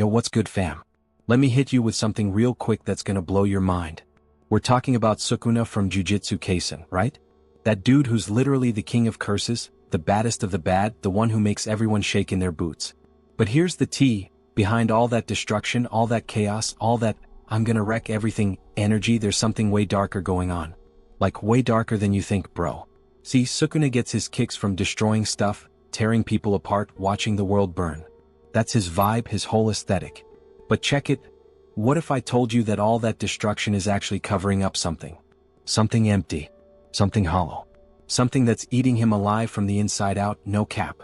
Yo, what's good fam? Let me hit you with something real quick that's gonna blow your mind. We're talking about Sukuna from Jujutsu Kaisen, right? That dude who's literally the king of curses, the baddest of the bad, the one who makes everyone shake in their boots. But here's the tea, behind all that destruction, all that chaos, all that I'm gonna wreck everything energy, there's something way darker going on. Like way darker than you think, bro. See, Sukuna gets his kicks from destroying stuff, tearing people apart, watching the world burn. That's his vibe, his whole aesthetic. But check it. What if I told you that all that destruction is actually covering up something? Something empty. Something hollow. Something that's eating him alive from the inside out, no cap.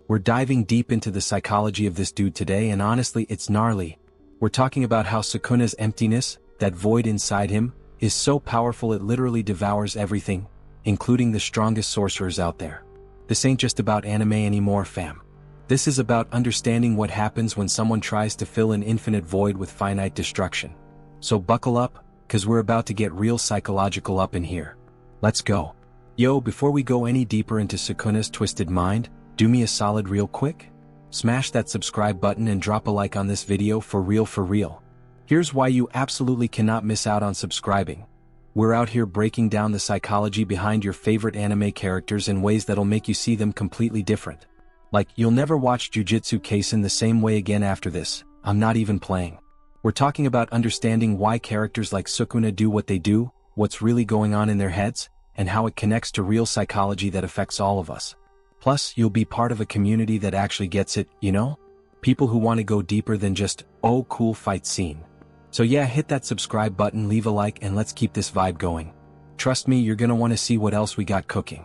We're diving deep into the psychology of this dude today, and honestly, it's gnarly. We're talking about how Sukuna's emptiness, that void inside him, is so powerful it literally devours everything, including the strongest sorcerers out there. This ain't just about anime anymore, fam. This is about understanding what happens when someone tries to fill an infinite void with finite destruction. So buckle up, cause we're about to get real psychological up in here. Let's go. Yo, before we go any deeper into Sukuna's twisted mind, do me a solid real quick. Smash that subscribe button and drop a like on this video for real for real. Here's why you absolutely cannot miss out on subscribing. We're out here breaking down the psychology behind your favorite anime characters in ways that'll make you see them completely different. Like, you'll never watch Jujutsu Kaisen the same way again after this. I'm not even playing. We're talking about understanding why characters like Sukuna do what they do, what's really going on in their heads, and how it connects to real psychology that affects all of us. Plus, you'll be part of a community that actually gets it, you know? People who want to go deeper than just, oh, cool fight scene. So yeah, hit that subscribe button, leave a like, and let's keep this vibe going. Trust me, you're gonna want to see what else we got cooking.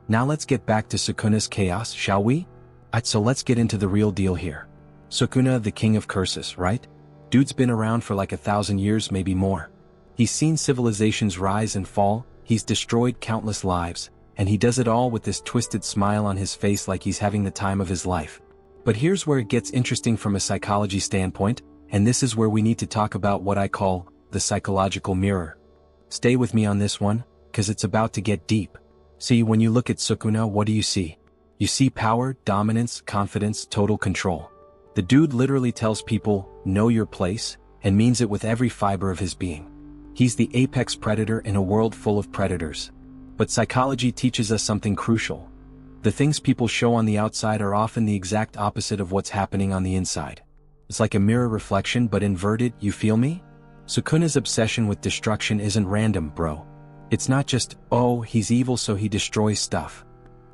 Now let's get back to Sukuna's chaos, shall we? So let's get into the real deal here. Sukuna, the king of curses, right? Dude's been around for like 1,000 years, maybe more. He's seen civilizations rise and fall, he's destroyed countless lives, and he does it all with this twisted smile on his face like he's having the time of his life. But here's where it gets interesting from a psychology standpoint, and this is where we need to talk about what I call the psychological mirror. Stay with me on this one, cause it's about to get deep. See, when you look at Sukuna, what do you see? You see power, dominance, confidence, total control. The dude literally tells people, know your place, and means it with every fiber of his being. He's the apex predator in a world full of predators. But psychology teaches us something crucial. The things people show on the outside are often the exact opposite of what's happening on the inside. It's like a mirror reflection but inverted, you feel me? Sukuna's obsession with destruction isn't random, bro. It's not just, oh, he's evil so he destroys stuff.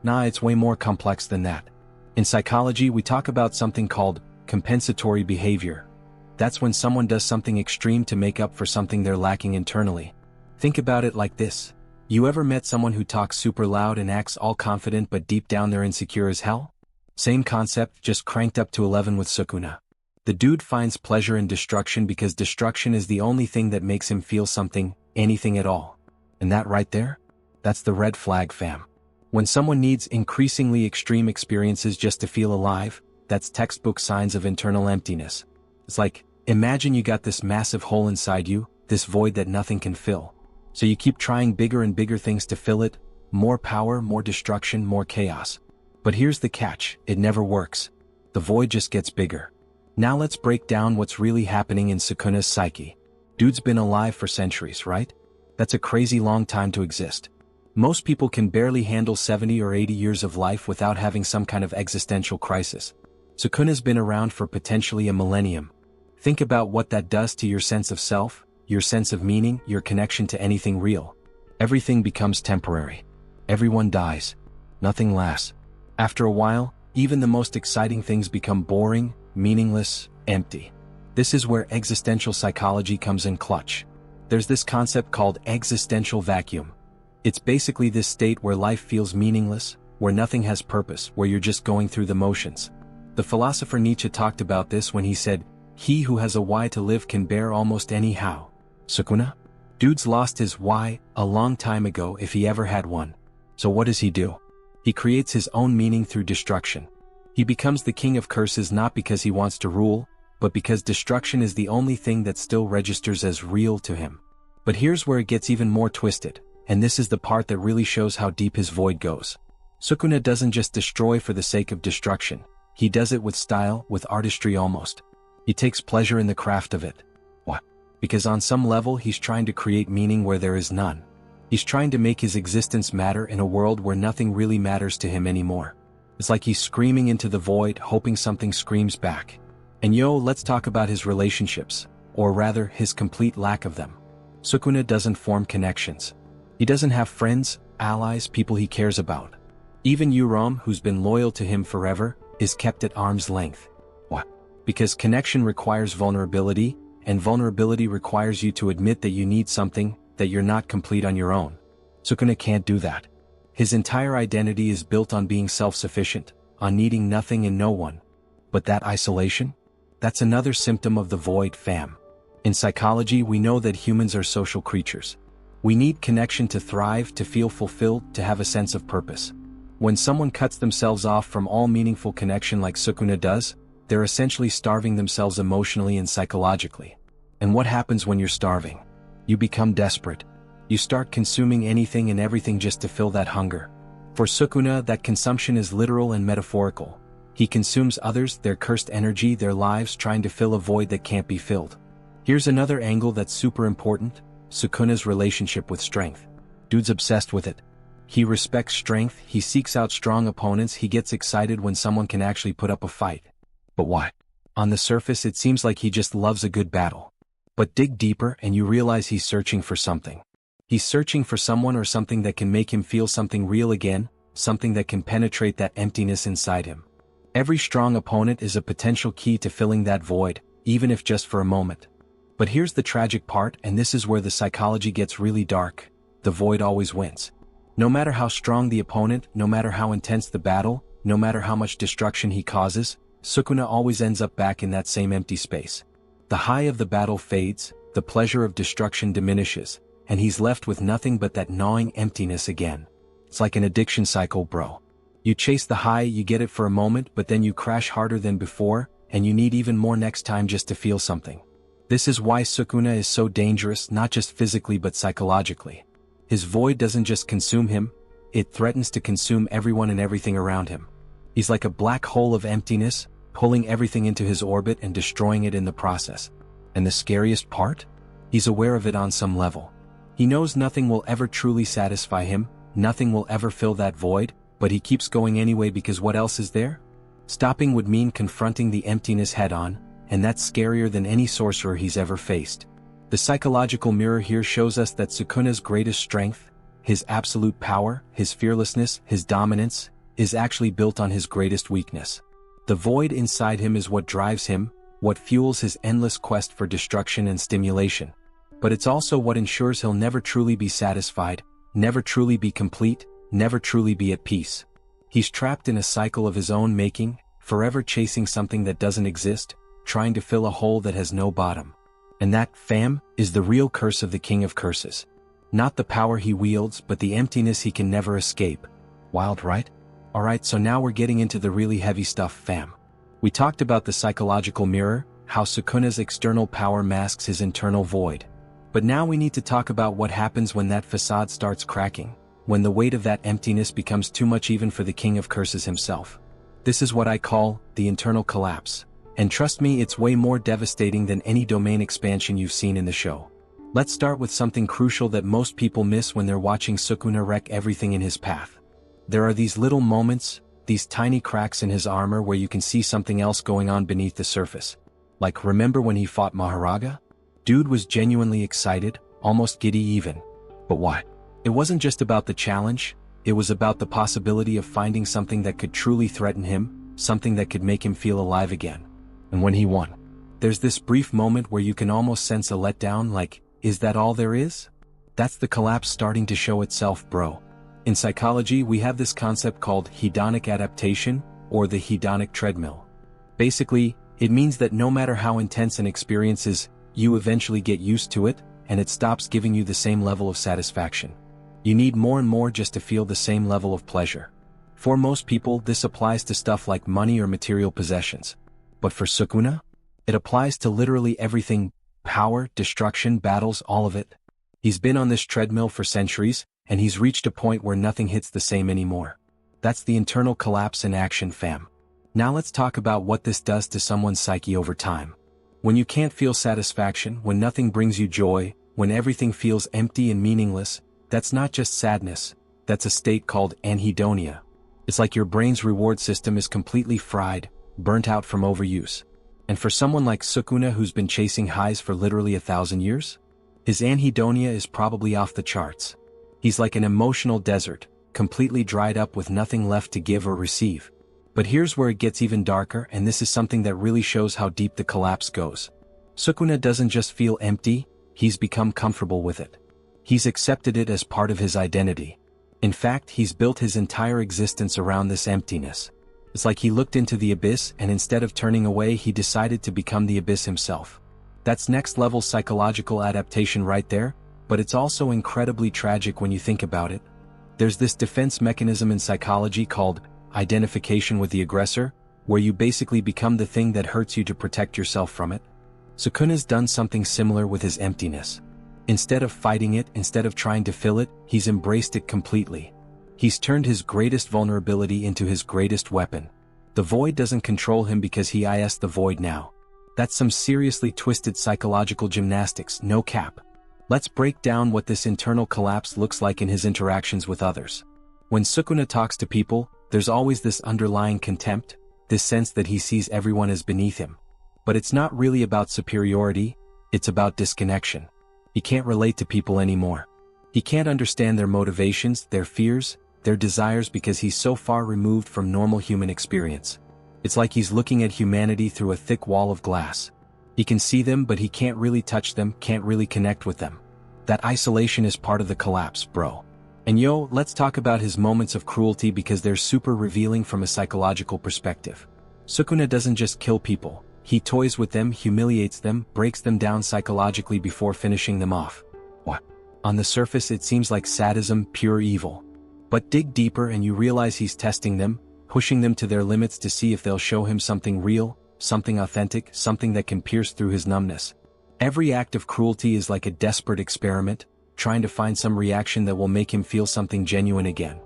Nah, it's way more complex than that. In psychology, we talk about something called compensatory behavior. That's when someone does something extreme to make up for something they're lacking internally. Think about it like this. You ever met someone who talks super loud and acts all confident but deep down they're insecure as hell? Same concept, just cranked up to 11 with Sukuna. The dude finds pleasure in destruction because destruction is the only thing that makes him feel something, anything at all. And that right there? That's the red flag, fam. When someone needs increasingly extreme experiences just to feel alive, that's textbook signs of internal emptiness. It's like, imagine you got this massive hole inside you, this void that nothing can fill. So you keep trying bigger and bigger things to fill it, more power, more destruction, more chaos. But here's the catch, it never works. The void just gets bigger. Now let's break down what's really happening in Sukuna's psyche. Dude's been alive for centuries, right? That's a crazy long time to exist. Most people can barely handle 70 or 80 years of life without having some kind of existential crisis. Sukuna's been around for potentially a millennium. Think about what that does to your sense of self, your sense of meaning, your connection to anything real. Everything becomes temporary. Everyone dies. Nothing lasts. After a while, even the most exciting things become boring, meaningless, empty. This is where existential psychology comes in clutch. There's this concept called existential vacuum. It's basically this state where life feels meaningless, where nothing has purpose, where you're just going through the motions. The philosopher Nietzsche talked about this when he said, "He who has a why to live can bear almost any how." Sukuna? Dude's lost his why a long time ago if he ever had one. So what does he do? He creates his own meaning through destruction. He becomes the king of curses not because he wants to rule, but because destruction is the only thing that still registers as real to him. But here's where it gets even more twisted. And this is the part that really shows how deep his void goes. Sukuna doesn't just destroy for the sake of destruction. He does it with style, with artistry almost. He takes pleasure in the craft of it. What? Because on some level he's trying to create meaning where there is none. He's trying to make his existence matter in a world where nothing really matters to him anymore. It's like he's screaming into the void, hoping something screams back. And let's talk about his relationships, or rather, his complete lack of them. Sukuna doesn't form connections. He doesn't have friends, allies, people he cares about. Even Yurom, who's been loyal to him forever, is kept at arm's length. What? Because connection requires vulnerability, and vulnerability requires you to admit that you need something, that you're not complete on your own. Sukuna can't do that. His entire identity is built on being self-sufficient, on needing nothing and no one. But that isolation? That's another symptom of the void, fam. In psychology, we know that humans are social creatures. We need connection to thrive, to feel fulfilled, to have a sense of purpose. When someone cuts themselves off from all meaningful connection like Sukuna does, they're essentially starving themselves emotionally and psychologically. And what happens when you're starving? You become desperate. You start consuming anything and everything just to fill that hunger. For Sukuna, that consumption is literal and metaphorical. He consumes others, their cursed energy, their lives, trying to fill a void that can't be filled. Here's another angle that's super important: Sukuna's relationship with strength. Dude's obsessed with it. He respects strength, he seeks out strong opponents, he gets excited when someone can actually put up a fight. But why? On the surface it seems like he just loves a good battle. But dig deeper and you realize he's searching for something. He's searching for someone or something that can make him feel something real again, something that can penetrate that emptiness inside him. Every strong opponent is a potential key to filling that void, even if just for a moment. But here's the tragic part, and this is where the psychology gets really dark: the void always wins. No matter how strong the opponent, no matter how intense the battle, no matter how much destruction he causes, Sukuna always ends up back in that same empty space. The high of the battle fades, the pleasure of destruction diminishes, and he's left with nothing but that gnawing emptiness again. It's like an addiction cycle, bro. You chase the high, you get it for a moment, but then you crash harder than before, and you need even more next time just to feel something. This is why Sukuna is so dangerous, not just physically but psychologically. His void doesn't just consume him, it threatens to consume everyone and everything around him. He's like a black hole of emptiness, pulling everything into his orbit and destroying it in the process. And the scariest part? He's aware of it on some level. He knows nothing will ever truly satisfy him, nothing will ever fill that void, but he keeps going anyway because what else is there? Stopping would mean confronting the emptiness head-on, and that's scarier than any sorcerer he's ever faced. The psychological mirror here shows us that Sukuna's greatest strength, his absolute power, his fearlessness, his dominance, is actually built on his greatest weakness. The void inside him is what drives him, what fuels his endless quest for destruction and stimulation. But it's also what ensures he'll never truly be satisfied, never truly be complete, never truly be at peace. He's trapped in a cycle of his own making, forever chasing something that doesn't exist, trying to fill a hole that has no bottom. And that, fam, is the real curse of the King of Curses. Not the power he wields, but the emptiness he can never escape. Wild, right? Alright, so now we're getting into the really heavy stuff, fam. We talked about the psychological mirror, how Sukuna's external power masks his internal void. But now we need to talk about what happens when that facade starts cracking, when the weight of that emptiness becomes too much even for the King of Curses himself. This is what I call the internal collapse. And trust me, it's way more devastating than any domain expansion you've seen in the show. Let's start with something crucial that most people miss when they're watching Sukuna wreck everything in his path. There are these little moments, these tiny cracks in his armor where you can see something else going on beneath the surface. Like, remember when he fought Maharaga? Dude was genuinely excited, almost giddy even. But why? It wasn't just about the challenge, it was about the possibility of finding something that could truly threaten him, something that could make him feel alive again. And when he won, there's this brief moment where you can almost sense a letdown, like, is that all there is? That's the collapse starting to show itself, bro. In psychology, we have this concept called hedonic adaptation, or the hedonic treadmill. Basically, it means that no matter how intense an experience is, you eventually get used to it, and it stops giving you the same level of satisfaction. You need more and more just to feel the same level of pleasure. For most people, this applies to stuff like money or material possessions. But for Sukuna, it applies to literally everything: power, destruction, battles, all of it. He's been on this treadmill for centuries, and he's reached a point where nothing hits the same anymore. That's the internal collapse in action, fam. Now let's talk about what this does to someone's psyche over time. When you can't feel satisfaction, when nothing brings you joy, when everything feels empty and meaningless, that's not just sadness, that's a state called anhedonia. It's like your brain's reward system is completely fried, burnt out from overuse. And for someone like Sukuna who's been chasing highs for literally 1,000 years, his anhedonia is probably off the charts. He's like an emotional desert, completely dried up with nothing left to give or receive. But here's where it gets even darker, and this is something that really shows how deep the collapse goes. Sukuna doesn't just feel empty, he's become comfortable with it. He's accepted it as part of his identity. In fact, he's built his entire existence around this emptiness. It's like he looked into the abyss and instead of turning away, he decided to become the abyss himself. That's next-level psychological adaptation right there, but it's also incredibly tragic when you think about it. There's this defense mechanism in psychology called identification with the aggressor, where you basically become the thing that hurts you to protect yourself from it. Sukuna's done something similar with his emptiness. Instead of fighting it, instead of trying to fill it, he's embraced it completely. He's turned his greatest vulnerability into his greatest weapon. The void doesn't control him because he is the void now. That's some seriously twisted psychological gymnastics, no cap. Let's break down what this internal collapse looks like in his interactions with others. When Sukuna talks to people, there's always this underlying contempt, this sense that he sees everyone as beneath him. But it's not really about superiority, it's about disconnection. He can't relate to people anymore. He can't understand their motivations, their fears, their desires because he's so far removed from normal human experience. It's like he's looking at humanity through a thick wall of glass. He can see them, but he can't really touch them, can't really connect with them. That isolation is part of the collapse, bro. And let's talk about his moments of cruelty because they're super revealing from a psychological perspective. Sukuna doesn't just kill people. He toys with them, humiliates them, breaks them down psychologically before finishing them off. What? On the surface it seems like sadism, pure evil. But dig deeper and you realize he's testing them, pushing them to their limits to see if they'll show him something real, something authentic, something that can pierce through his numbness. Every act of cruelty is like a desperate experiment, trying to find some reaction that will make him feel something genuine again.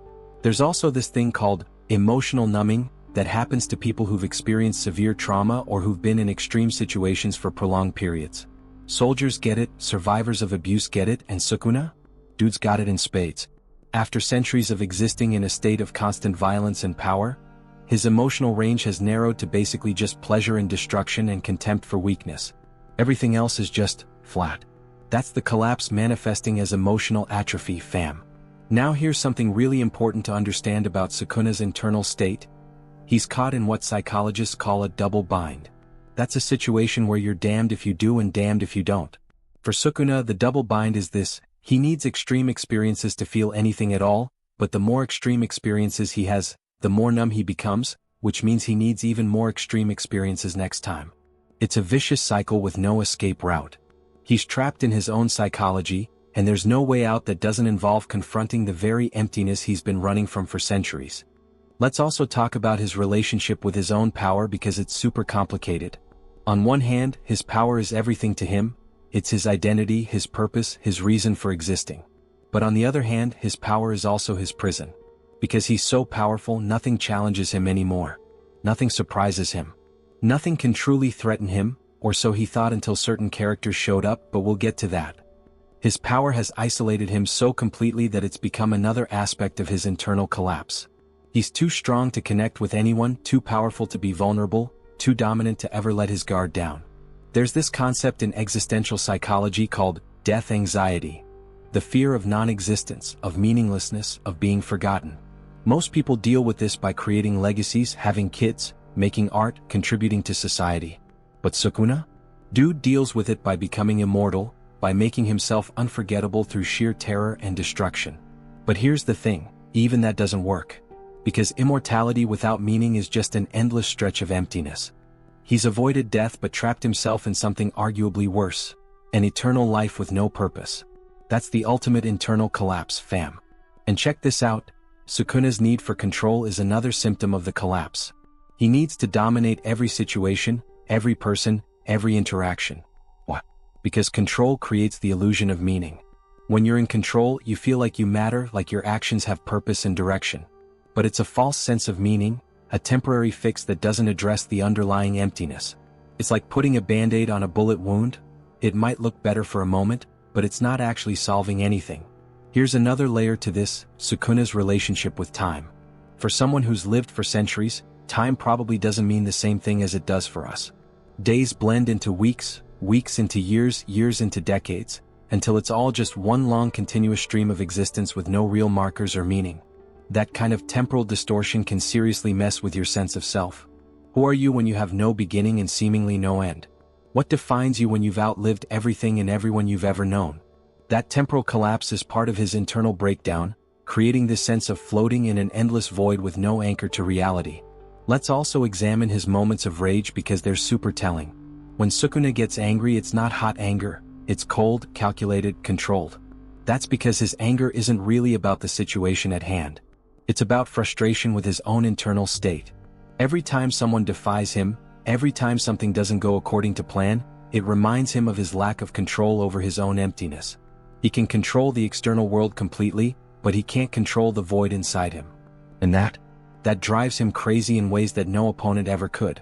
There's also this thing called emotional numbing that happens to people who've experienced severe trauma or who've been in extreme situations for prolonged periods. Soldiers get it, survivors of abuse get it, and Sukuna? Dude's got it in spades. After centuries of existing in a state of constant violence and power, his emotional range has narrowed to basically just pleasure and destruction and contempt for weakness. Everything else is just flat. That's the collapse manifesting as emotional atrophy, fam. Now here's something really important to understand about Sukuna's internal state. He's caught in what psychologists call a double bind. That's a situation where you're damned if you do and damned if you don't. For Sukuna, the double bind is this: he needs extreme experiences to feel anything at all, but the more extreme experiences he has, the more numb he becomes, which means he needs even more extreme experiences next time. It's a vicious cycle with no escape route. He's trapped in his own psychology, and there's no way out that doesn't involve confronting the very emptiness he's been running from for centuries. Let's also talk about his relationship with his own power because it's super complicated. On one hand, his power is everything to him. It's his identity, his purpose, his reason for existing. But on the other hand, his power is also his prison. Because he's so powerful, nothing challenges him anymore. Nothing surprises him. Nothing can truly threaten him, or so he thought until certain characters showed up, but we'll get to that. His power has isolated him so completely that it's become another aspect of his internal collapse. He's too strong to connect with anyone, too powerful to be vulnerable, too dominant to ever let his guard down. There's this concept in existential psychology called death anxiety. The fear of non-existence, of meaninglessness, of being forgotten. Most people deal with this by creating legacies, having kids, making art, contributing to society. But Sukuna? Dude deals with it by becoming immortal, by making himself unforgettable through sheer terror and destruction. But here's the thing, even that doesn't work. Because immortality without meaning is just an endless stretch of emptiness. He's avoided death but trapped himself in something arguably worse, an eternal life with no purpose. That's the ultimate internal collapse, fam. And check this out, Sukuna's need for control is another symptom of the collapse. He needs to dominate every situation, every person, every interaction. What? Because control creates the illusion of meaning. When you're in control, you feel like you matter, like your actions have purpose and direction. But it's a false sense of meaning, a temporary fix that doesn't address the underlying emptiness. It's like putting a band-aid on a bullet wound. It might look better for a moment, but it's not actually solving anything. Here's another layer to this: Sukuna's relationship with time. For someone who's lived for centuries, time probably doesn't mean the same thing as it does for us. Days blend into weeks, weeks into years, years into decades, until it's all just one long continuous stream of existence with no real markers or meaning. That kind of temporal distortion can seriously mess with your sense of self. Who are you when you have no beginning and seemingly no end? What defines you when you've outlived everything and everyone you've ever known? That temporal collapse is part of his internal breakdown, creating this sense of floating in an endless void with no anchor to reality. Let's also examine his moments of rage because they're super telling. When Sukuna gets angry, it's not hot anger, it's cold, calculated, controlled. That's because his anger isn't really about the situation at hand. It's about frustration with his own internal state. Every time someone defies him, every time something doesn't go according to plan, it reminds him of his lack of control over his own emptiness. He can control the external world completely, but he can't control the void inside him. And that drives him crazy in ways that no opponent ever could.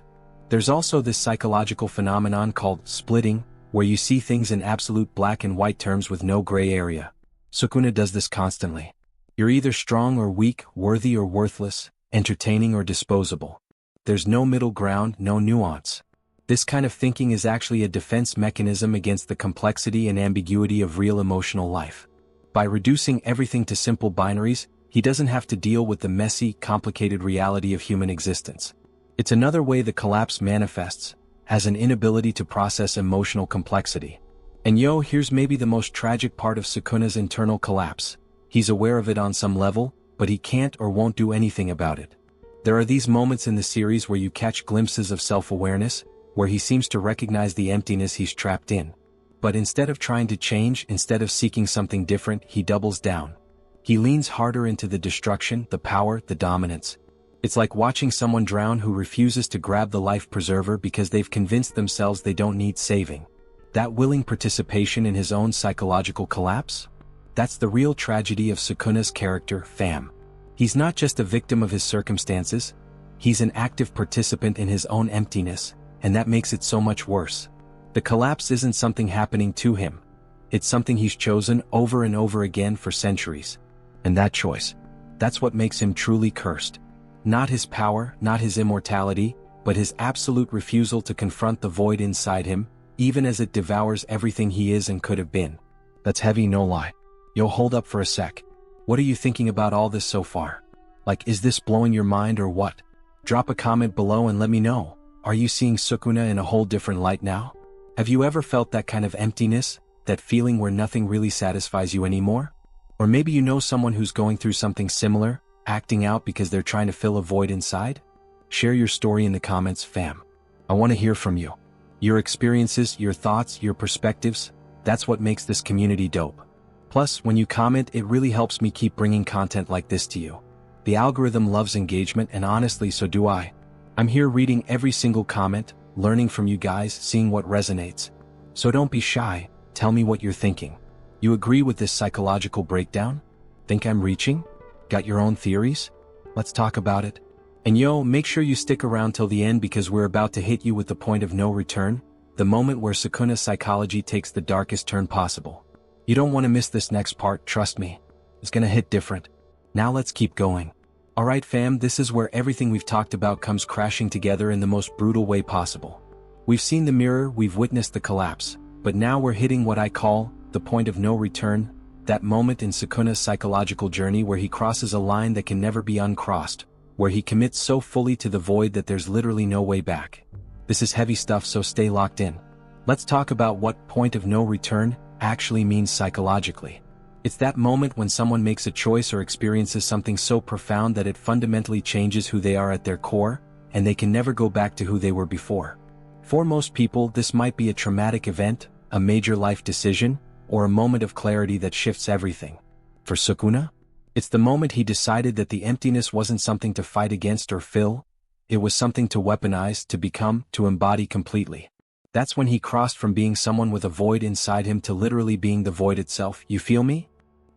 There's also this psychological phenomenon called splitting, where you see things in absolute black and white terms with no gray area. Sukuna does this constantly. You're either strong or weak, worthy or worthless, entertaining or disposable. There's no middle ground, no nuance. This kind of thinking is actually a defense mechanism against the complexity and ambiguity of real emotional life. By reducing everything to simple binaries, he doesn't have to deal with the messy, complicated reality of human existence. It's another way the collapse manifests, as an inability to process emotional complexity. And here's maybe the most tragic part of Sukuna's internal collapse. He's aware of it on some level, but he can't or won't do anything about it. There are these moments in the series where you catch glimpses of self-awareness, where he seems to recognize the emptiness he's trapped in. But instead of trying to change, instead of seeking something different, he doubles down. He leans harder into the destruction, the power, the dominance. It's like watching someone drown who refuses to grab the life preserver because they've convinced themselves they don't need saving. That willing participation in his own psychological collapse? That's the real tragedy of Sukuna's character, fam. He's not just a victim of his circumstances, he's an active participant in his own emptiness, and that makes it so much worse. The collapse isn't something happening to him. It's something he's chosen over and over again for centuries. And that choice, that's what makes him truly cursed. Not his power, not his immortality, but his absolute refusal to confront the void inside him, even as it devours everything he is and could have been. That's heavy, no lie. Hold up for a sec. What are you thinking about all this so far? Like, is this blowing your mind or what? Drop a comment below and let me know. Are you seeing Sukuna in a whole different light now? Have you ever felt that kind of emptiness, that feeling where nothing really satisfies you anymore? Or maybe you know someone who's going through something similar, acting out because they're trying to fill a void inside? Share your story in the comments, fam. I want to hear from you. Your experiences, your thoughts, your perspectives, that's what makes this community dope. Plus, when you comment, it really helps me keep bringing content like this to you. The algorithm loves engagement, and honestly, so do I. I'm here reading every single comment, learning from you guys, seeing what resonates. So don't be shy, tell me what you're thinking. You agree with this psychological breakdown? Think I'm reaching? Got your own theories? Let's talk about it. And make sure you stick around till the end because we're about to hit you with the point of no return, the moment where Sukuna's psychology takes the darkest turn possible. You don't want to miss this next part, trust me. It's gonna hit different. Now let's keep going. Alright fam, this is where everything we've talked about comes crashing together in the most brutal way possible. We've seen the mirror, we've witnessed the collapse, but now we're hitting what I call the point of no return, that moment in Sukuna's psychological journey where he crosses a line that can never be uncrossed, where he commits so fully to the void that there's literally no way back. This is heavy stuff, so stay locked in. Let's talk about what point of no return actually means psychologically. It's that moment when someone makes a choice or experiences something so profound that it fundamentally changes who they are at their core, and they can never go back to who they were before. For most people, this might be a traumatic event, a major life decision, or a moment of clarity that shifts everything. For Sukuna, it's the moment he decided that the emptiness wasn't something to fight against or fill, it was something to weaponize, to become, to embody completely. That's when he crossed from being someone with a void inside him to literally being the void itself, you feel me?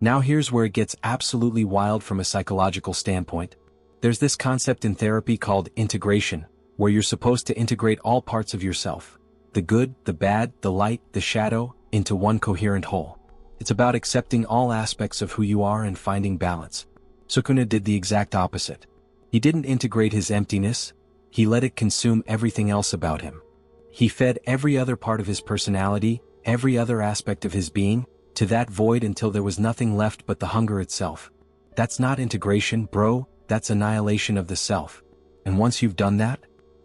Now here's where it gets absolutely wild from a psychological standpoint. There's this concept in therapy called integration, where you're supposed to integrate all parts of yourself, the good, the bad, the light, the shadow, into one coherent whole. It's about accepting all aspects of who you are and finding balance. Sukuna did the exact opposite. He didn't integrate his emptiness, he let it consume everything else about him. He fed every other part of his personality, every other aspect of his being, to that void until there was nothing left but the hunger itself. That's not integration, bro, that's annihilation of the self. And once you've done that,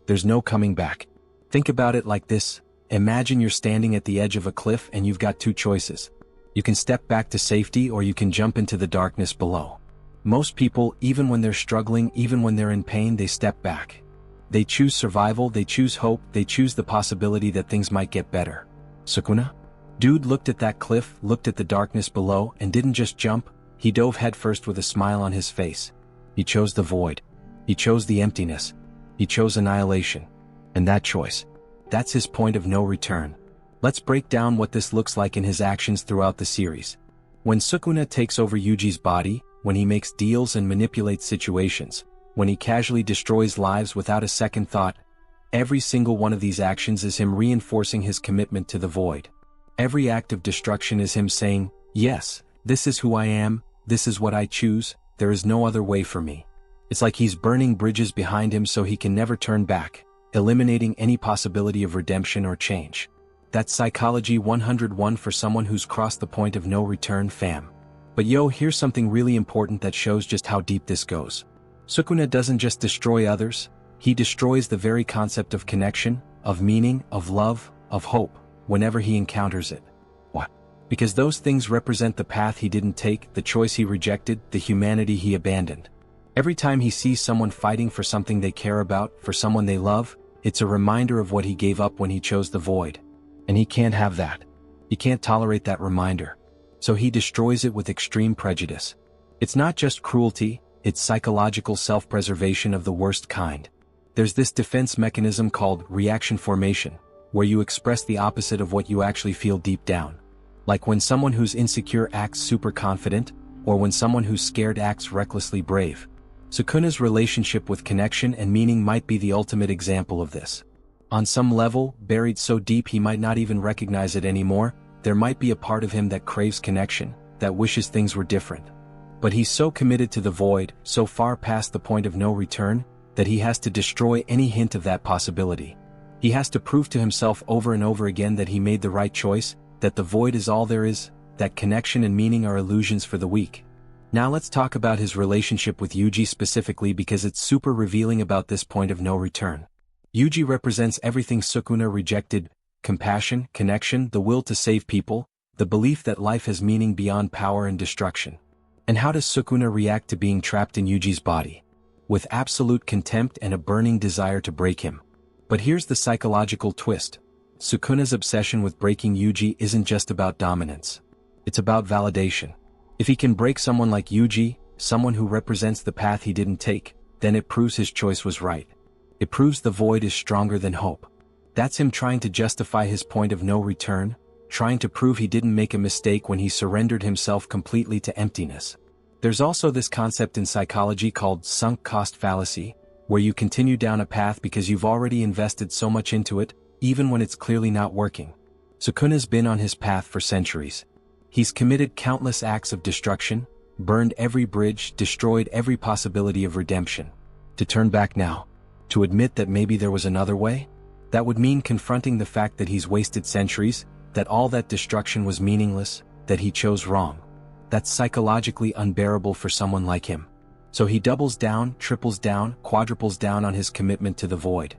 there's no coming back. Think about it like this. Imagine you're standing at the edge of a cliff and you've got two choices. You can step back to safety or you can jump into the darkness below. Most people, even when they're struggling, even when they're in pain, they step back. They choose survival, they choose hope, they choose the possibility that things might get better. Sukuna? Dude looked at that cliff, looked at the darkness below, and didn't just jump, he dove headfirst with a smile on his face. He chose the void. He chose the emptiness. He chose annihilation. And that choice, that's his point of no return. Let's break down what this looks like in his actions throughout the series. When Sukuna takes over Yuji's body, when he makes deals and manipulates situations, when he casually destroys lives without a second thought, every single one of these actions is him reinforcing his commitment to the void. Every act of destruction is him saying, yes, this is who I am, this is what I choose, there is no other way for me. It's like he's burning bridges behind him so he can never turn back, eliminating any possibility of redemption or change. That's Psychology 101 for someone who's crossed the point of no return, fam. But yo, here's something really important that shows just how deep this goes. Sukuna doesn't just destroy others, he destroys the very concept of connection, of meaning, of love, of hope, whenever he encounters it. What? Because those things represent the path he didn't take, the choice he rejected, the humanity he abandoned. Every time he sees someone fighting for something they care about, for someone they love, it's a reminder of what he gave up when he chose the void. And he can't have that. He can't tolerate that reminder. So he destroys it with extreme prejudice. It's not just cruelty, it's psychological self-preservation of the worst kind. There's this defense mechanism called reaction formation, where you express the opposite of what you actually feel deep down. Like when someone who's insecure acts super confident, or when someone who's scared acts recklessly brave. Sukuna's relationship with connection and meaning might be the ultimate example of this. On some level, buried so deep he might not even recognize it anymore, there might be a part of him that craves connection, that wishes things were different. But he's so committed to the void, so far past the point of no return, that he has to destroy any hint of that possibility. He has to prove to himself over and over again that he made the right choice, that the void is all there is, that connection and meaning are illusions for the weak. Now let's talk about his relationship with Yuji specifically because it's super revealing about this point of no return. Yuji represents everything Sukuna rejected: compassion, connection, the will to save people, the belief that life has meaning beyond power and destruction. And how does Sukuna react to being trapped in Yuji's body? With absolute contempt and a burning desire to break him. But here's the psychological twist. Sukuna's obsession with breaking Yuji isn't just about dominance. It's about validation. If he can break someone like Yuji, someone who represents the path he didn't take, then it proves his choice was right. It proves the void is stronger than hope. That's him trying to justify his point of no return, trying to prove he didn't make a mistake when he surrendered himself completely to emptiness. There's also this concept in psychology called sunk cost fallacy, where you continue down a path because you've already invested so much into it, even when it's clearly not working. Sukuna's been on his path for centuries. He's committed countless acts of destruction, burned every bridge, destroyed every possibility of redemption. To turn back now, to admit that maybe there was another way, that would mean confronting the fact that he's wasted centuries, that all that destruction was meaningless, that he chose wrong. That's psychologically unbearable for someone like him. So he doubles down, triples down, quadruples down on his commitment to the void.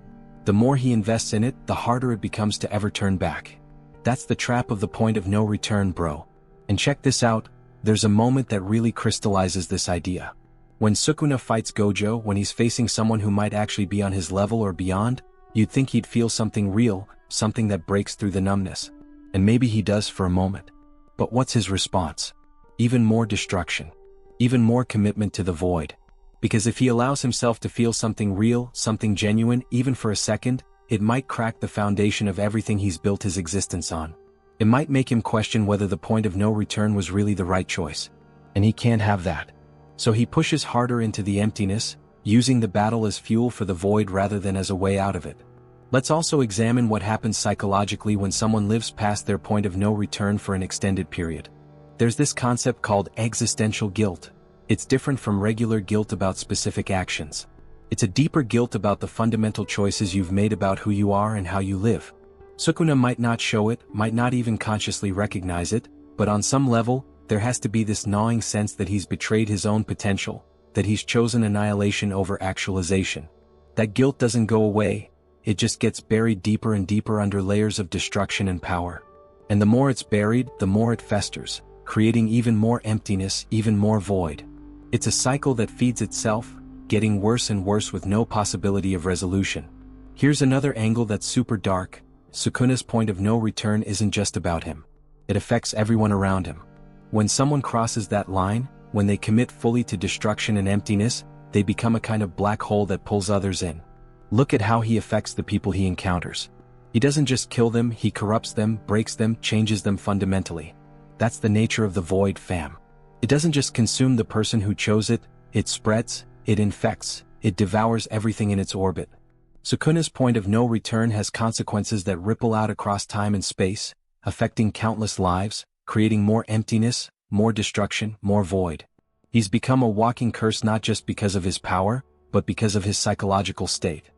The more he invests in it, the harder it becomes to ever turn back. That's the trap of the point of no return, bro. And check this out, there's a moment that really crystallizes this idea. When Sukuna fights Gojo, when he's facing someone who might actually be on his level or beyond, you'd think he'd feel something real, something that breaks through the numbness. And maybe he does for a moment. But what's his response? Even more destruction. Even more commitment to the void. Because if he allows himself to feel something real, something genuine, even for a second, it might crack the foundation of everything he's built his existence on. It might make him question whether the point of no return was really the right choice. And he can't have that. So he pushes harder into the emptiness, using the battle as fuel for the void rather than as a way out of it. Let's also examine what happens psychologically when someone lives past their point of no return for an extended period. There's this concept called existential guilt. It's different from regular guilt about specific actions. It's a deeper guilt about the fundamental choices you've made about who you are and how you live. Sukuna might not show it, might not even consciously recognize it, but on some level, there has to be this gnawing sense that he's betrayed his own potential, that he's chosen annihilation over actualization. That guilt doesn't go away, it just gets buried deeper and deeper under layers of destruction and power. And the more it's buried, the more it festers, creating even more emptiness, even more void. It's a cycle that feeds itself, getting worse and worse with no possibility of resolution. Here's another angle that's super dark. Sukuna's point of no return isn't just about him. It affects everyone around him. When someone crosses that line, when they commit fully to destruction and emptiness, they become a kind of black hole that pulls others in. Look at how he affects the people he encounters. He doesn't just kill them, he corrupts them, breaks them, changes them fundamentally. That's the nature of the void, fam. It doesn't just consume the person who chose it, it spreads, it infects, it devours everything in its orbit. Sukuna's point of no return has consequences that ripple out across time and space, affecting countless lives, creating more emptiness, more destruction, more void. He's become a walking curse not just because of his power, but because of his psychological state.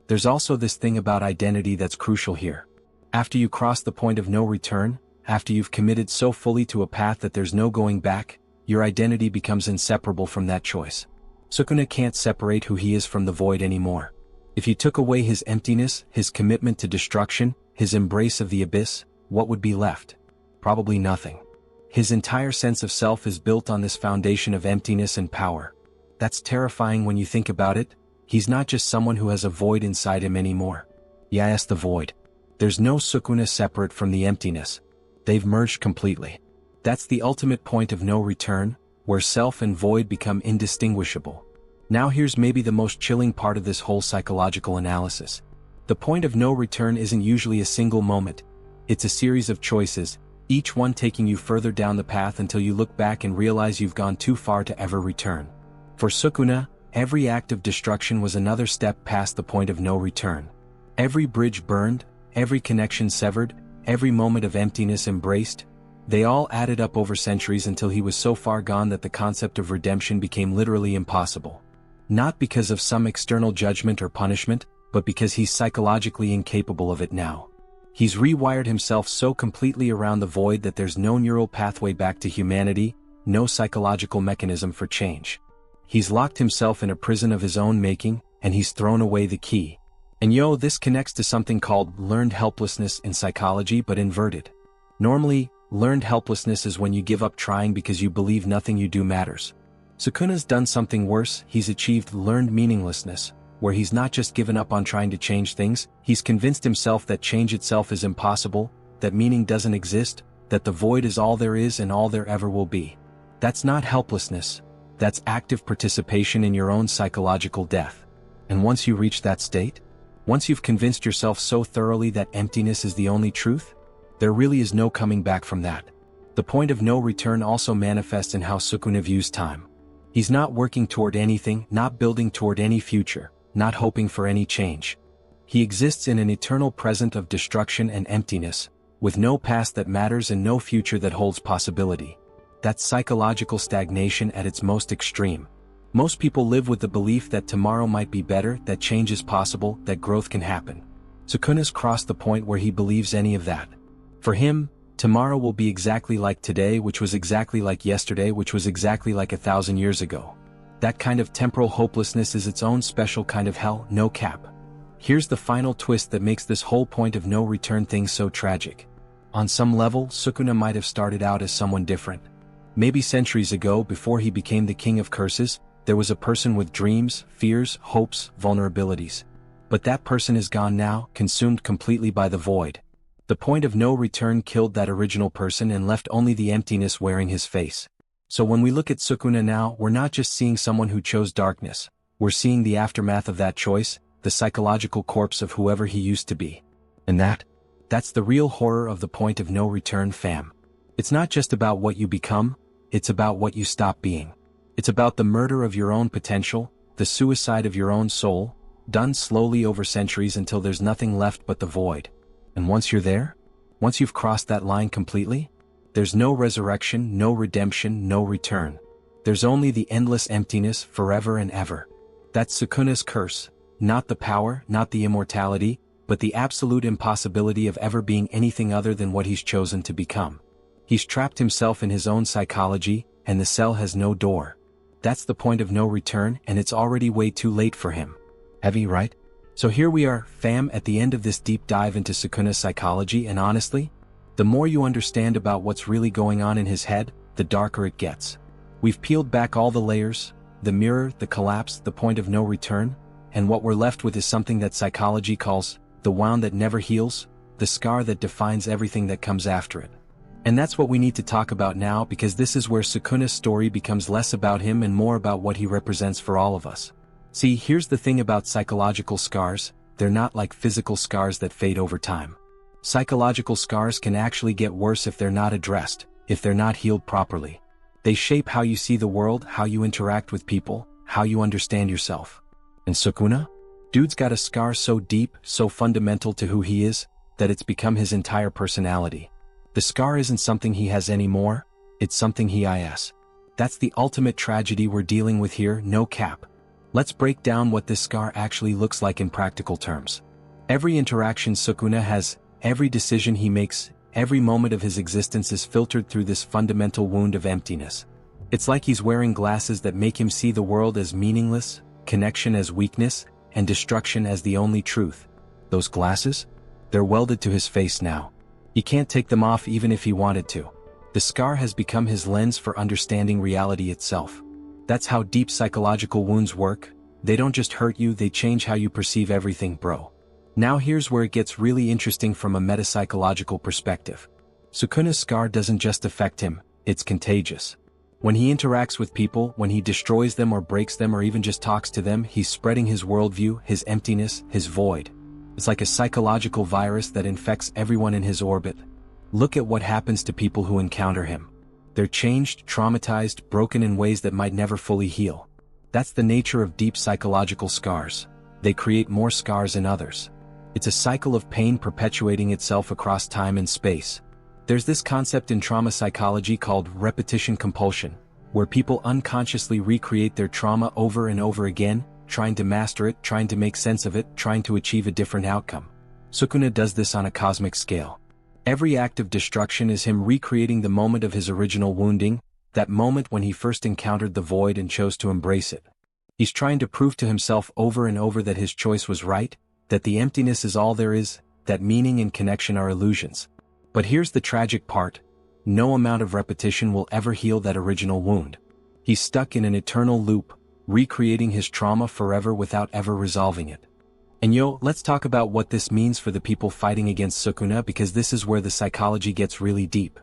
There's also this thing about identity that's crucial here. After you cross the point of no return, after you've committed so fully to a path that there's no going back, your identity becomes inseparable from that choice. Sukuna can't separate who he is from the void anymore. If you took away his emptiness, his commitment to destruction, his embrace of the abyss, what would be left? Probably nothing. His entire sense of self is built on this foundation of emptiness and power. That's terrifying when you think about it. He's not just someone who has a void inside him anymore. Yes, the void. There's no Sukuna separate from the emptiness. They've merged completely. That's the ultimate point of no return, where self and void become indistinguishable. Now here's maybe the most chilling part of this whole psychological analysis. The point of no return isn't usually a single moment. It's a series of choices, each one taking you further down the path until you look back and realize you've gone too far to ever return. For Sukuna, every act of destruction was another step past the point of no return. Every bridge burned, every connection severed, every moment of emptiness embraced, they all added up over centuries until he was so far gone that the concept of redemption became literally impossible. Not because of some external judgment or punishment, but because he's psychologically incapable of it now. He's rewired himself so completely around the void that there's no neural pathway back to humanity, no psychological mechanism for change. He's locked himself in a prison of his own making, and he's thrown away the key. And this connects to something called learned helplessness in psychology, but inverted. Normally, learned helplessness is when you give up trying because you believe nothing you do matters. Sukuna's done something worse. He's achieved learned meaninglessness, where he's not just given up on trying to change things, he's convinced himself that change itself is impossible, that meaning doesn't exist, that the void is all there is and all there ever will be. That's not helplessness. That's active participation in your own psychological death. And once you reach that state, once you've convinced yourself so thoroughly that emptiness is the only truth, there really is no coming back from that. The point of no return also manifests in how Sukuna views time. He's not working toward anything, not building toward any future, not hoping for any change. He exists in an eternal present of destruction and emptiness, with no past that matters and no future that holds possibility. That's psychological stagnation at its most extreme. Most people live with the belief that tomorrow might be better, that change is possible, that growth can happen. Sukuna's crossed the point where he believes any of that. For him, tomorrow will be exactly like today, which was exactly like yesterday, which was exactly like 1,000 years ago. That kind of temporal hopelessness is its own special kind of hell, no cap. Here's the final twist that makes this whole point of no return thing so tragic. On some level, Sukuna might have started out as someone different. Maybe centuries ago, before he became the king of curses, there was a person with dreams, fears, hopes, vulnerabilities. But that person is gone now, consumed completely by the void. The point of no return killed that original person and left only the emptiness wearing his face. So when we look at Sukuna now, we're not just seeing someone who chose darkness, we're seeing the aftermath of that choice, the psychological corpse of whoever he used to be. And that's the real horror of the point of no return, fam. It's not just about what you become, it's about what you stop being. It's about the murder of your own potential, the the suicide of your own soul, done slowly over centuries until there's nothing left but the void. And once you're there, once you've crossed that line completely, there's no resurrection, no redemption, no return. There's only the endless emptiness forever and ever. That's Sukuna's curse, not the power, not the immortality, but the absolute impossibility of ever being anything other than what he's chosen to become. He's trapped himself in his own psychology, and the cell has no door. That's the point of no return, and it's already way too late for him. Heavy, right? So here we are, fam, at the end of this deep dive into Sukuna's psychology, and honestly, the more you understand about what's really going on in his head, the darker it gets. We've peeled back all the layers, the mirror, the collapse, the point of no return, and what we're left with is something that psychology calls the wound that never heals, the scar that defines everything that comes after it. And that's what we need to talk about now, because this is where Sukuna's story becomes less about him and more about what he represents for all of us. See, here's the thing about psychological scars, they're not like physical scars that fade over time. Psychological scars can actually get worse if they're not addressed, if they're not healed properly. They shape how you see the world, how you interact with people, how you understand yourself. And Sukuna? Dude's got a scar so deep, so fundamental to who he is, that it's become his entire personality. The scar isn't something he has anymore, it's something he is. That's the ultimate tragedy we're dealing with here, no cap. Let's break down what this scar actually looks like in practical terms. Every interaction Sukuna has, every decision he makes, every moment of his existence is filtered through this fundamental wound of emptiness. It's like he's wearing glasses that make him see the world as meaningless, connection as weakness, and destruction as the only truth. Those glasses? They're welded to his face now. He can't take them off even if he wanted to. The scar has become his lens for understanding reality itself. That's how deep psychological wounds work. They don't just hurt you, they change how you perceive everything, bro. Now here's where it gets really interesting from a metapsychological perspective. Sukuna's scar doesn't just affect him, it's contagious. When he interacts with people, when he destroys them or breaks them or even just talks to them, he's spreading his worldview, his emptiness, his void. It's like a psychological virus that infects everyone in his orbit. Look at what happens to people who encounter him. They're changed, traumatized, broken in ways that might never fully heal. That's the nature of deep psychological scars. They create more scars in others. It's a cycle of pain perpetuating itself across time and space. There's this concept in trauma psychology called repetition compulsion, where people unconsciously recreate their trauma over and over again, trying to master it, trying to make sense of it, trying to achieve a different outcome. Sukuna does this on a cosmic scale. Every act of destruction is him recreating the moment of his original wounding, that moment when he first encountered the void and chose to embrace it. He's trying to prove to himself over and over that his choice was right, that the emptiness is all there is, that meaning and connection are illusions. But here's the tragic part: no amount of repetition will ever heal that original wound. He's stuck in an eternal loop, recreating his trauma forever without ever resolving it. And let's talk about what this means for the people fighting against Sukuna, because this is where the psychology gets really deep.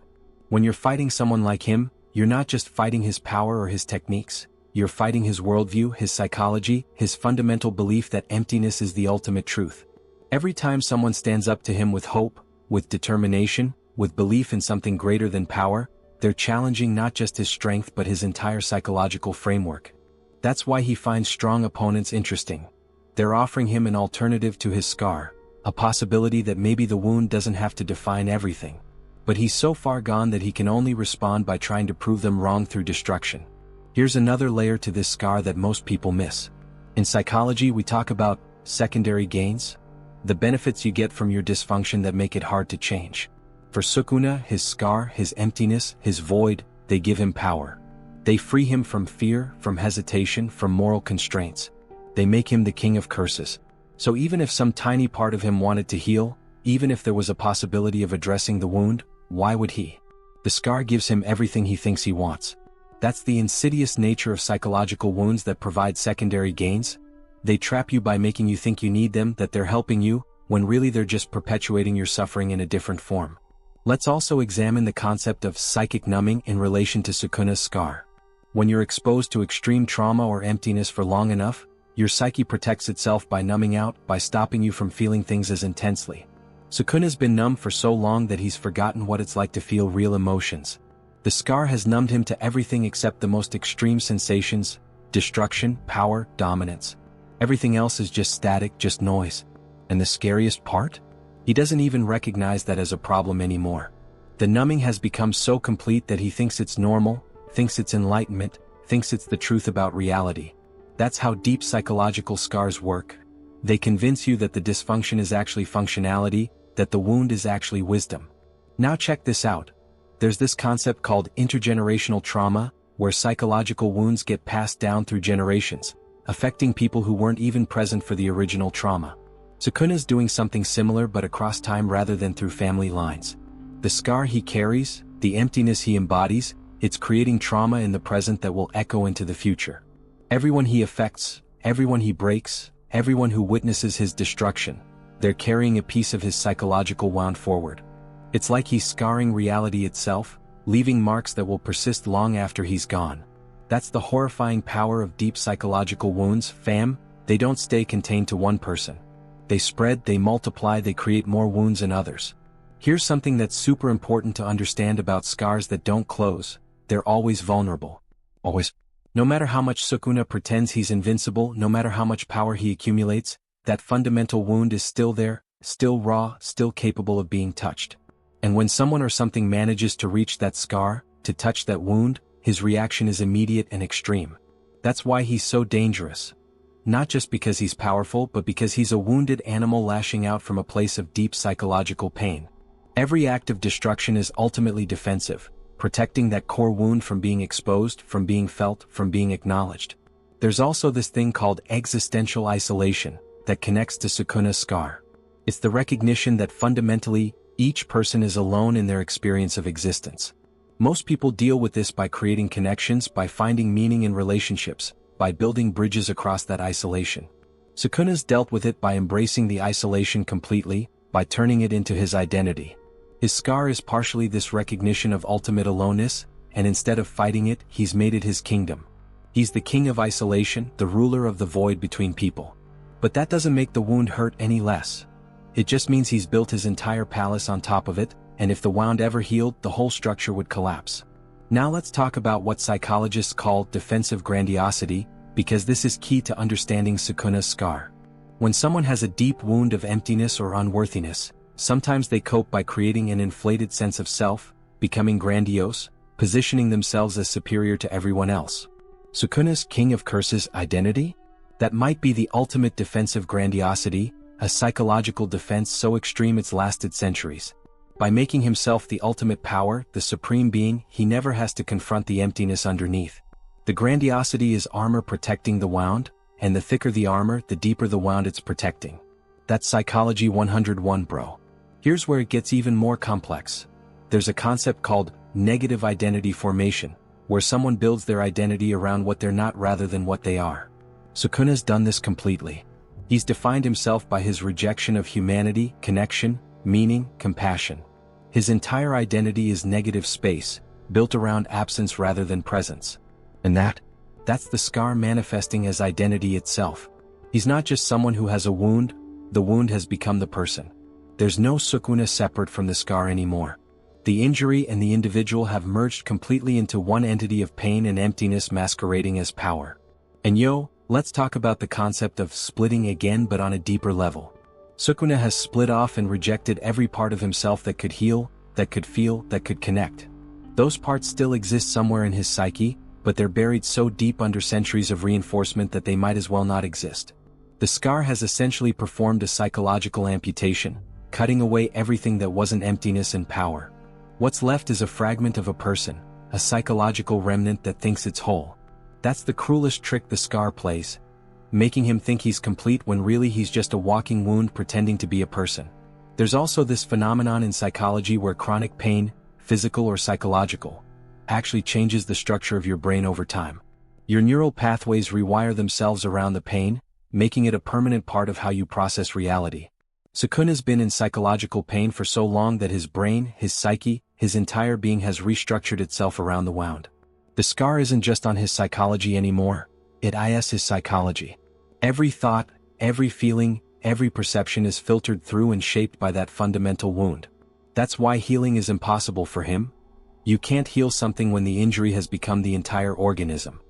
When you're fighting someone like him, you're not just fighting his power or his techniques, you're fighting his worldview, his psychology, his fundamental belief that emptiness is the ultimate truth. Every time someone stands up to him with hope, with determination, with belief in something greater than power, they're challenging not just his strength but his entire psychological framework. That's why he finds strong opponents interesting. They're offering him an alternative to his scar, a possibility that maybe the wound doesn't have to define everything. But he's so far gone that he can only respond by trying to prove them wrong through destruction. Here's another layer to this scar that most people miss. In psychology, we talk about secondary gains, the benefits you get from your dysfunction that make it hard to change. For Sukuna, his scar, his emptiness, his void, they give him power. They free him from fear, from hesitation, from moral constraints. They make him the king of curses. So even if some tiny part of him wanted to heal, even if there was a possibility of addressing the wound, why would he? The scar gives him everything he thinks he wants. That's the insidious nature of psychological wounds that provide secondary gains. They trap you by making you think you need them, that they're helping you, when really they're just perpetuating your suffering in a different form. Let's also examine the concept of psychic numbing in relation to Sukuna's scar. When you're exposed to extreme trauma or emptiness for long enough, your psyche protects itself by numbing out, by stopping you from feeling things as intensely. Sukuna's been numb for so long that he's forgotten what it's like to feel real emotions. The scar has numbed him to everything except the most extreme sensations, destruction, power, dominance. Everything else is just static, just noise. And the scariest part? He doesn't even recognize that as a problem anymore. The numbing has become so complete that he thinks it's normal, thinks it's enlightenment, thinks it's the truth about reality. That's how deep psychological scars work. They convince you that the dysfunction is actually functionality, that the wound is actually wisdom. Now check this out. There's this concept called intergenerational trauma, where psychological wounds get passed down through generations, affecting people who weren't even present for the original trauma. Sukuna's doing something similar but across time rather than through family lines. The scar he carries, the emptiness he embodies, it's creating trauma in the present that will echo into the future. Everyone he affects, everyone he breaks, everyone who witnesses his destruction, they're carrying a piece of his psychological wound forward. It's like he's scarring reality itself, leaving marks that will persist long after he's gone. That's the horrifying power of deep psychological wounds, fam. They don't stay contained to one person. They spread, they multiply, they create more wounds in others. Here's something that's super important to understand about scars that don't close. They're always vulnerable. Always. No matter how much Sukuna pretends he's invincible, no matter how much power he accumulates, that fundamental wound is still there, still raw, still capable of being touched. And when someone or something manages to reach that scar, to touch that wound, his reaction is immediate and extreme. That's why he's so dangerous. Not just because he's powerful, but because he's a wounded animal lashing out from a place of deep psychological pain. Every act of destruction is ultimately defensive, protecting that core wound from being exposed, from being felt, from being acknowledged. There's also this thing called existential isolation that connects to Sukuna's scar. It's the recognition that fundamentally, each person is alone in their experience of existence. Most people deal with this by creating connections, by finding meaning in relationships, by building bridges across that isolation. Sukuna's dealt with it by embracing the isolation completely, by turning it into his identity. His scar is partially this recognition of ultimate aloneness, and instead of fighting it, he's made it his kingdom. He's the king of isolation, the ruler of the void between people. But that doesn't make the wound hurt any less. It just means he's built his entire palace on top of it, and if the wound ever healed, the whole structure would collapse. Now let's talk about what psychologists call defensive grandiosity, because this is key to understanding Sukuna's scar. When someone has a deep wound of emptiness or unworthiness, sometimes they cope by creating an inflated sense of self, becoming grandiose, positioning themselves as superior to everyone else. Sukuna's King of Curses identity? That might be the ultimate defensive grandiosity, a psychological defense so extreme it's lasted centuries. By making himself the ultimate power, the supreme being, he never has to confront the emptiness underneath. The grandiosity is armor protecting the wound, and the thicker the armor, the deeper the wound it's protecting. That's Psychology 101, bro. Here's where it gets even more complex. There's a concept called negative identity formation, where someone builds their identity around what they're not rather than what they are. Sukuna's done this completely. He's defined himself by his rejection of humanity, connection, meaning, compassion. His entire identity is negative space, built around absence rather than presence. And that's the scar manifesting as identity itself. He's not just someone who has a wound, the wound has become the person. There's no Sukuna separate from the scar anymore. The injury and the individual have merged completely into one entity of pain and emptiness masquerading as power. And let's talk about the concept of splitting again, but on a deeper level. Sukuna has split off and rejected every part of himself that could heal, that could feel, that could connect. Those parts still exist somewhere in his psyche, but they're buried so deep under centuries of reinforcement that they might as well not exist. The scar has essentially performed a psychological amputation, cutting away everything that wasn't emptiness and power. What's left is a fragment of a person, a psychological remnant that thinks it's whole. That's the cruelest trick the scar plays, making him think he's complete when really he's just a walking wound pretending to be a person. There's also this phenomenon in psychology where chronic pain, physical or psychological, actually changes the structure of your brain over time. Your neural pathways rewire themselves around the pain, making it a permanent part of how you process reality. Sukuna's been in psychological pain for so long that his brain, his psyche, his entire being has restructured itself around the wound. The scar isn't just on his psychology anymore, it is his psychology. Every thought, every feeling, every perception is filtered through and shaped by that fundamental wound. That's why healing is impossible for him. You can't heal something when the injury has become the entire organism.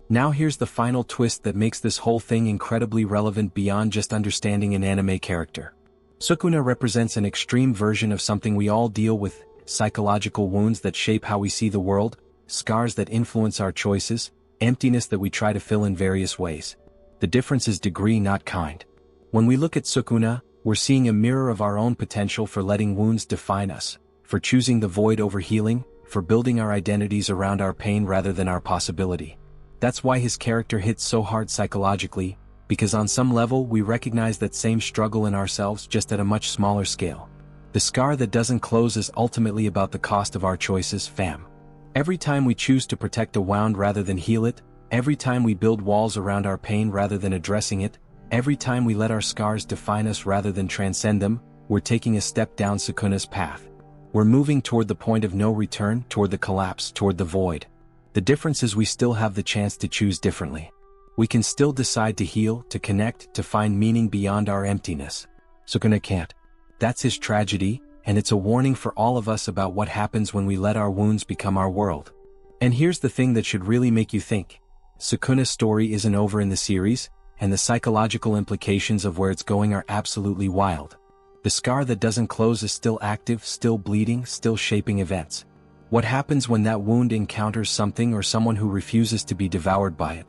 Now here's the final twist that makes this whole thing incredibly relevant beyond just understanding an anime character. Sukuna represents an extreme version of something we all deal with: psychological wounds that shape how we see the world, scars that influence our choices, emptiness that we try to fill in various ways. The difference is degree, not kind. When we look at Sukuna, we're seeing a mirror of our own potential for letting wounds define us, for choosing the void over healing, for building our identities around our pain rather than our possibility. That's why his character hits so hard psychologically, because on some level we recognize that same struggle in ourselves, just at a much smaller scale. The scar that doesn't close is ultimately about the cost of our choices, fam. Every time we choose to protect a wound rather than heal it, every time we build walls around our pain rather than addressing it, every time we let our scars define us rather than transcend them, we're taking a step down Sukuna's path. We're moving toward the point of no return, toward the collapse, toward the void. The difference is we still have the chance to choose differently. We can still decide to heal, to connect, to find meaning beyond our emptiness. Sukuna can't. That's his tragedy, and it's a warning for all of us about what happens when we let our wounds become our world. And here's the thing that should really make you think. Sukuna's story isn't over in the series, and the psychological implications of where it's going are absolutely wild. The scar that doesn't close is still active, still bleeding, still shaping events. What happens when that wound encounters something or someone who refuses to be devoured by it?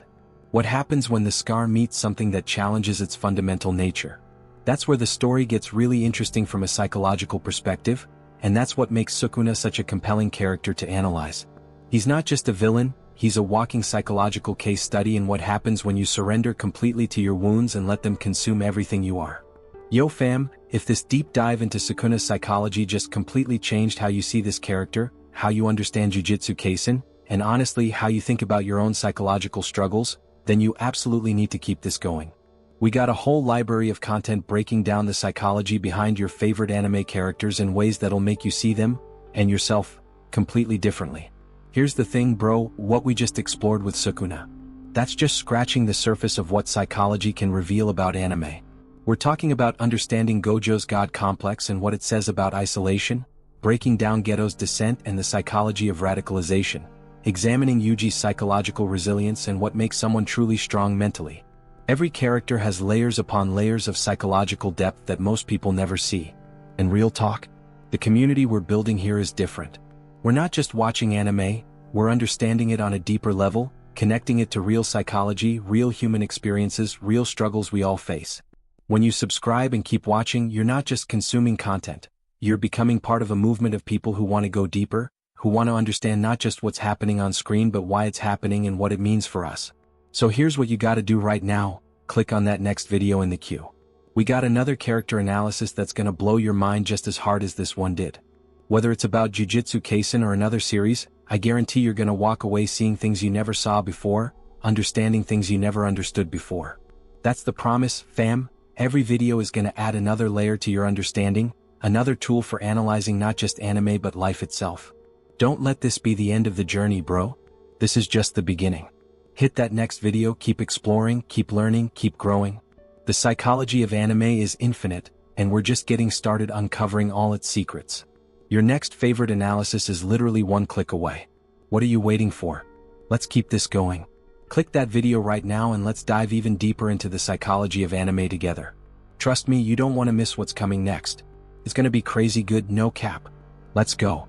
What happens when the scar meets something that challenges its fundamental nature? That's where the story gets really interesting from a psychological perspective, and that's what makes Sukuna such a compelling character to analyze. He's not just a villain, he's a walking psychological case study in what happens when you surrender completely to your wounds and let them consume everything you are. Yo fam, if this deep dive into Sukuna's psychology just completely changed how you see this character, how you understand Jujutsu Kaisen, and honestly how you think about your own psychological struggles, then you absolutely need to keep this going. We got a whole library of content breaking down the psychology behind your favorite anime characters in ways that'll make you see them, and yourself, completely differently. Here's the thing, bro, what we just explored with Sukuna. That's just scratching the surface of what psychology can reveal about anime. We're talking about understanding Gojo's God complex and what it says about isolation, breaking down Geto's descent and the psychology of radicalization, examining Yuji's psychological resilience and what makes someone truly strong mentally. Every character has layers upon layers of psychological depth that most people never see. And real talk, the community we're building here is different. We're not just watching anime, we're understanding it on a deeper level, connecting it to real psychology, real human experiences, real struggles we all face. When you subscribe and keep watching, you're not just consuming content. You're becoming part of a movement of people who want to go deeper, who want to understand not just what's happening on screen but why it's happening and what it means for us. So here's what you gotta do right now, click on that next video in the queue. We got another character analysis that's gonna blow your mind just as hard as this one did. Whether it's about Jujutsu Kaisen or another series, I guarantee you're gonna walk away seeing things you never saw before, understanding things you never understood before. That's the promise, fam. Every video is gonna add another layer to your understanding, another tool for analyzing not just anime but life itself. Don't let this be the end of the journey, bro. This is just the beginning. Hit that next video, keep exploring, keep learning, keep growing. The psychology of anime is infinite, and we're just getting started uncovering all its secrets. Your next favorite analysis is literally one click away. What are you waiting for? Let's keep this going. Click that video right now and let's dive even deeper into the psychology of anime together. Trust me, you don't want to miss what's coming next. It's gonna be crazy good, no cap. Let's go.